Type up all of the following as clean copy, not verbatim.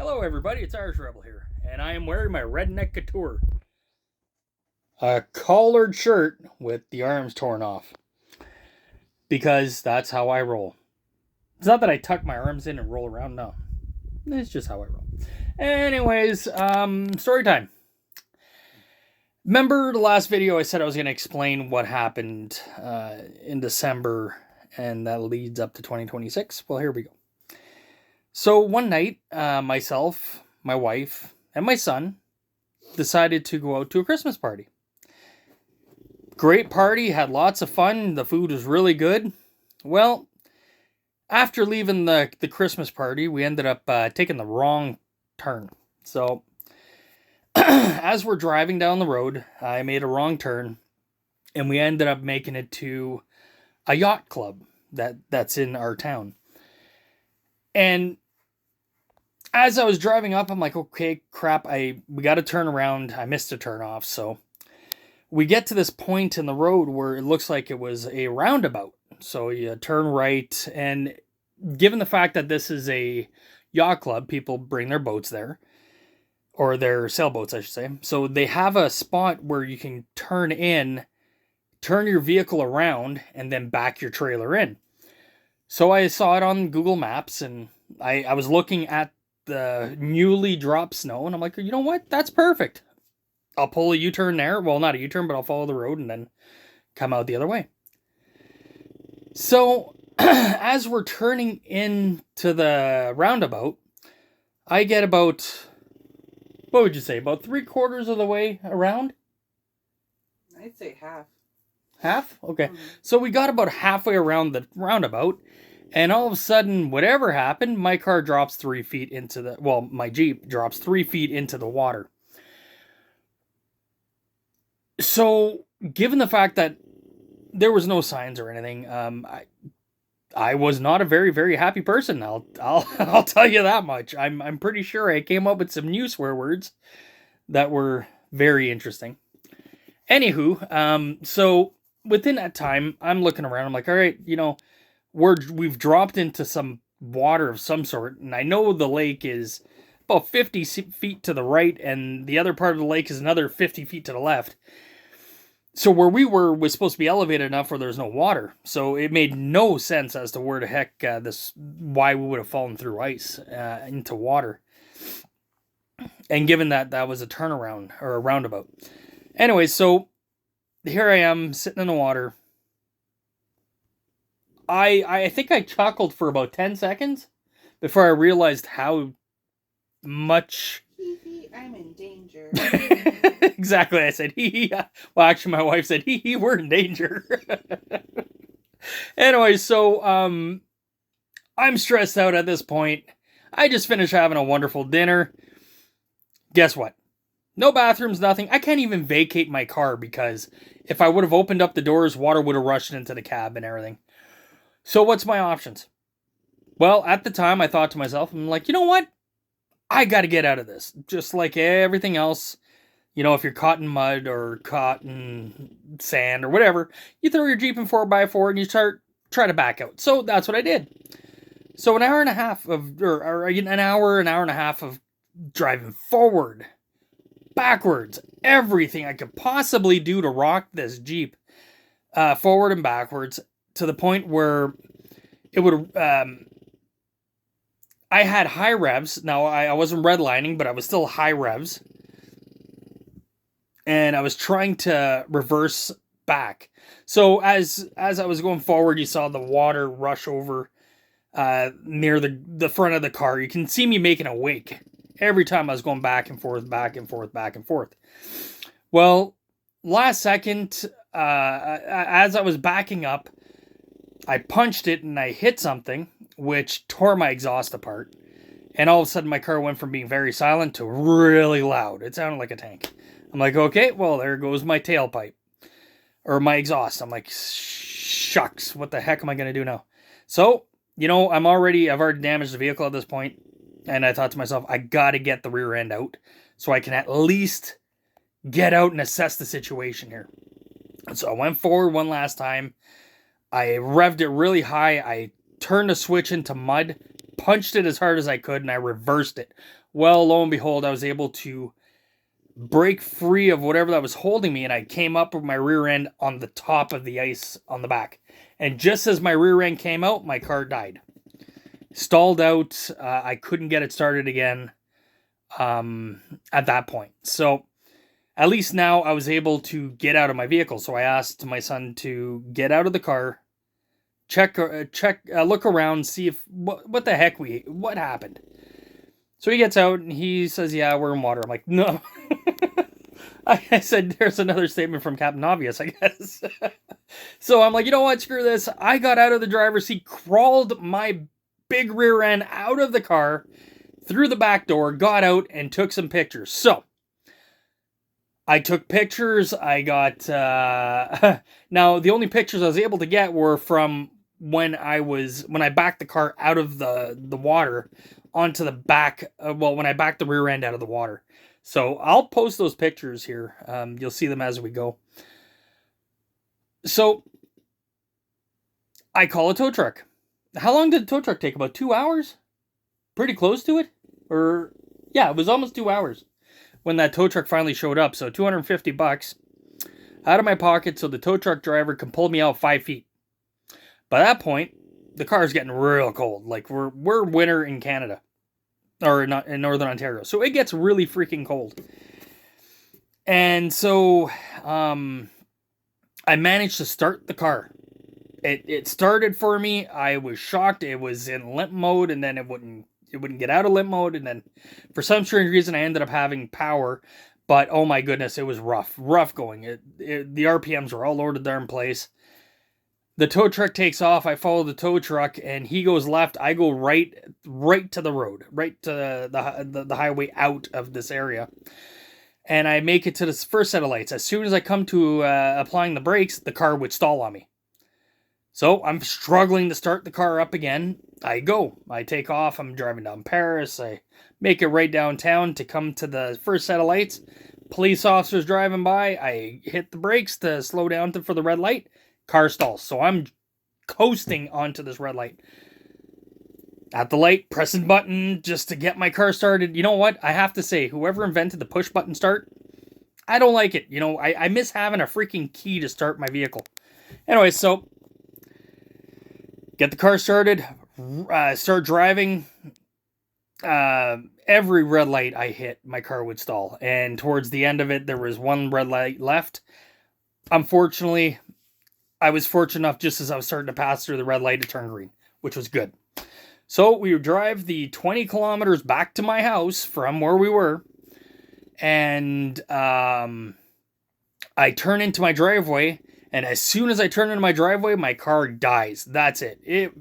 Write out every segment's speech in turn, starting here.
Hello everybody, it's Irish Rebel here, and I am wearing my Redneck Couture. A collared shirt with the arms torn off. Because that's how I roll. It's not that I tuck my arms in and roll around, no. It's just how I roll. Anyways, story time. Remember the last video I said I was going to explain what happened in December and that leads up to 2026? Well, here we go. So one night, myself, my wife, and my son decided to go out to a Christmas party. Great party, had lots of fun, the food was really good. Well, after leaving the Christmas party, we ended up taking the wrong turn. So, as we're driving down the road, I made a wrong turn, and we ended up making it to a yacht club that's in our town. And as I was driving up, I'm like, okay, crap, we got to turn around. I missed a turn off, so we get to this point in the road where it looks like it was a roundabout. So you turn right, and given the fact that this is a yacht club, people bring their boats there, or their sailboats, I should say. So they have a spot where you can turn your vehicle around, and then back your trailer in. So I saw it on Google Maps, and I was looking at the newly dropped snow, and I'm like, you know what? That's perfect. I'll pull a U-turn there. Well, not a U-turn, but I'll follow the road and then come out the other way. So, as we're turning into the roundabout, I get about, what would you say, about 3/4 of the way around? I'd say half. Half? Okay. Mm-hmm. So we got about halfway around the roundabout, and all of a sudden, whatever happened, my car drops 3 feet into my Jeep drops 3 feet into the water. So, given the fact that there was no signs or anything, I was not a very, very happy person. I'll tell you that much. I'm pretty sure I came up with some new swear words that were very interesting. Anywho, so within that time, I'm looking around. I'm like, all right, we've dropped into some water of some sort, and I know the lake is about 50 feet to the right, and the other part of the lake is another 50 feet to the left. So where we were was supposed to be elevated enough where there's no water. So it made no sense as to where the heck why we would have fallen through ice into water. And given that was a turnaround or a roundabout. Anyway, so here I am sitting in the water. I think I chuckled for about 10 seconds before I realized how much... I'm in danger. Exactly, I said, hee. Well, actually, my wife said, hee, we're in danger. Anyway, so, I'm stressed out at this point. I just finished having a wonderful dinner. Guess what? No bathrooms, nothing. I can't even vacate my car because if I would have opened up the doors, water would have rushed into the cab and everything. So what's my options? Well, at the time, I thought to myself, I'm like, you know what? I got to get out of this. Just like everything else, if you're caught in mud or caught in sand or whatever, you throw your Jeep in 4x4 and you try to back out. So that's what I did. So an hour and a half of driving forward, backwards, everything I could possibly do to rock this Jeep forward and backwards to the point where it would I had high revs. Now, I wasn't redlining, but I was still high revs. And I was trying to reverse back. So as I was going forward, you saw the water rush over near the front of the car. You can see me making a wake every time I was going back and forth, back and forth, back and forth. Well, last second, as I was backing up, I punched it and I hit something, which tore my exhaust apart. And all of a sudden, my car went from being very silent to really loud. It sounded like a tank. I'm like, okay, well, there goes my tailpipe. Or my exhaust. I'm like, shucks, what the heck am I going to do now? So, I've already damaged the vehicle at this point. And I thought to myself, I got to get the rear end out so I can at least get out and assess the situation here. And so I went forward one last time. I revved it really high. I turned the switch into mud, punched it as hard as I could, and I reversed it. Well, lo and behold, I was able to break free of whatever that was holding me, and I came up with my rear end on the top of the ice on the back. And just as my rear end came out, my car died. Stalled out. I couldn't get it started again at that point. So at least now I was able to get out of my vehicle. So I asked my son to get out of the car, look around, see if what the heck what happened. So he gets out and he says, "Yeah, we're in water." I'm like, "No." I said, "There's another statement from Captain Obvious, I guess." So I'm like, "You know what? Screw this." I got out of the driver's seat, crawled my big rear end out of the car, through the back door, got out, and took some pictures. So I took pictures. I got now the only pictures I was able to get were from when I backed the car out of the water onto the back. When I backed the rear end out of the water. So I'll post those pictures here. You'll see them as we go. So I call a tow truck. How long did the tow truck take? About 2 hours? Pretty close to it? Or yeah, it was almost 2 hours when that tow truck finally showed up. So $250 out of my pocket so the tow truck driver can pull me out 5 feet. By that point, the car's getting real cold. Like we're winter in Canada. Or not in Northern Ontario. So it gets really freaking cold. And so I managed to start the car. It started for me. I was shocked. It was in limp mode, and then it wouldn't get out of limp mode, and then for some strange reason I ended up having power. But oh my goodness, it was rough going. The RPMs were all over the darn place. The tow truck takes off. I follow the tow truck, and he goes left. I go right to the road, right to the highway out of this area. And I make it to the first set of lights. As soon as I come to applying the brakes, the car would stall on me. So I'm struggling to start the car up again. I take off. I'm driving down Paris. I make it right downtown to come to the first set of lights. Police officers driving by. I hit the brakes to slow down for the red light. Car stalls. So I'm coasting onto this red light. At the light, pressing button just to get my car started. You know what? I have to say, whoever invented the push button start, I don't like it. You know, I miss having a freaking key to start my vehicle. Anyway, so get the car started, start driving. Every red light I hit, my car would stall. And towards the end of it, there was one red light left. Unfortunately, I was fortunate enough just as I was starting to pass through the red light to turn green, which was good. So we would drive the 20 kilometers back to my house from where we were. And I turn into my driveway. And as soon as I turn into my driveway, my car dies. That's it.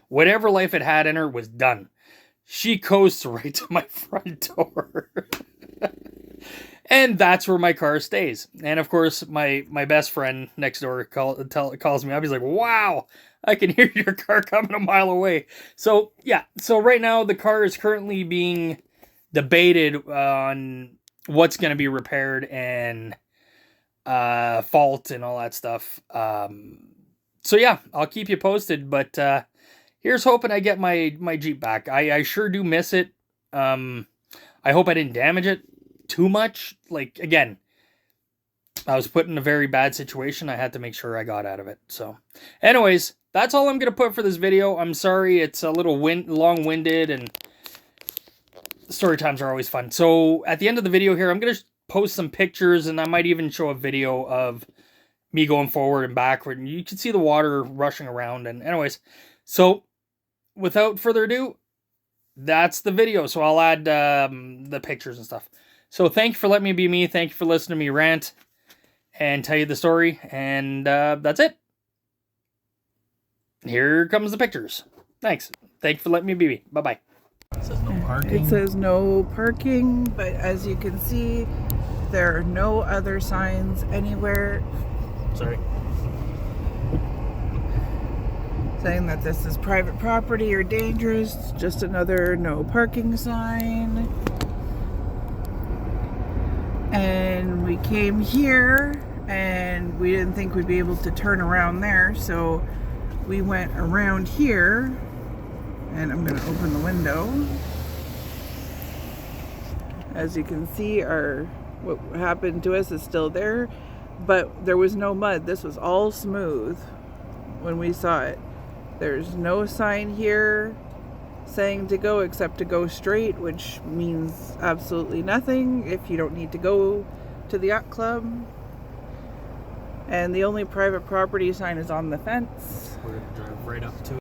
Whatever life it had in her was done. She coasts right to my front door. And that's where my car stays. And of course, my best friend next door calls me up. He's like, "Wow, I can hear your car coming a mile away." So yeah, so right now the car is currently being debated on what's going to be repaired and fault and all that stuff. So yeah, I'll keep you posted. But here's hoping I get my Jeep back. I sure do miss it. I hope I didn't damage it too much. Like, again, I was put in a very bad situation. I had to make sure I got out of it. So anyways, that's all I'm going to put for this video. I'm sorry it's a little long-winded, and story times are always fun. So at the end of the video here, I'm going to post some pictures, and I might even show a video of me going forward and backward, and you can see the water rushing around. And anyways, so without further ado, that's the video. So I'll add the pictures and stuff. So thank you for letting me be me. Thank you for listening to me rant and tell you the story. And that's it. Here comes the pictures. Thanks. Thank you for letting me be me. Bye-bye. It says no parking. It says no parking, but as you can see, there are no other signs anywhere Sorry. saying that this is private property or dangerous. Just another no parking sign. And we came here and we didn't think we'd be able to turn around there, so we went around here And I'm gonna open the window. As you can see, what happened to us is still there, but there was no mud. This was all smooth when we saw it. There's no sign here saying to go except to go straight, which means absolutely nothing if you don't need to go to the yacht club. And the only private property sign is on the fence. We're gonna drive right up to